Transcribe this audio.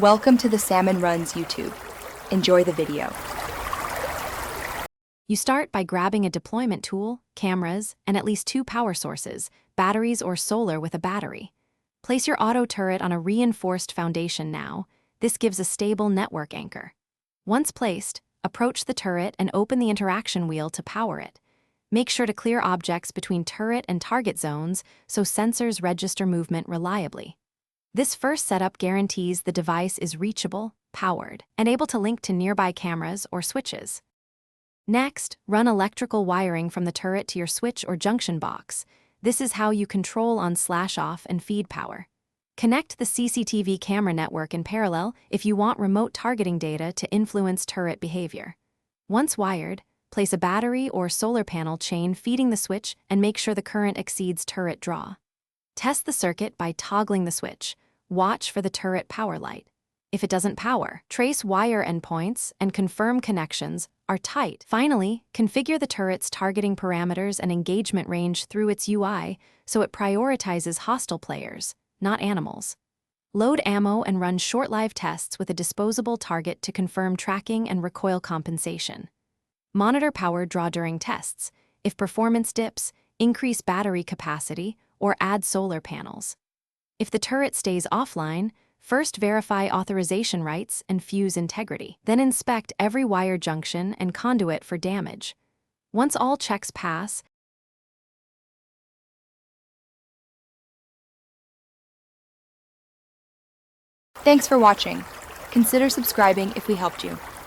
Welcome to the Salmon Runs YouTube. Enjoy the video. You start by grabbing a deployment tool, cameras, and at least 2 power sources, batteries or solar with a battery. Place your auto turret on a reinforced foundation now. This gives a stable network anchor. Once placed, approach the turret and open the interaction wheel to power it. Make sure to clear objects between turret and target zones so sensors register movement reliably. This first setup guarantees the device is reachable, powered, and able to link to nearby cameras or switches. Next, run electrical wiring from the turret to your switch or junction box. This is how you control on/off and feed power. Connect the CCTV camera network in parallel if you want remote targeting data to influence turret behavior. Once wired, place a battery or solar panel chain feeding the switch and make sure the current exceeds turret draw. Test the circuit by toggling the switch. Watch for the turret power light. If it doesn't power, trace wire endpoints and confirm connections are tight. Finally, configure the turret's targeting parameters and engagement range through its UI so it prioritizes hostile players, not animals. Load ammo and run short live tests with a disposable target to confirm tracking and recoil compensation. Monitor power draw during tests. If performance dips, increase battery capacity or add solar panels. If the turret stays offline, first verify authorization rights and fuse integrity. Then inspect every wire junction and conduit for damage. Once all checks pass, Thanks for watching. Consider subscribing if we helped you.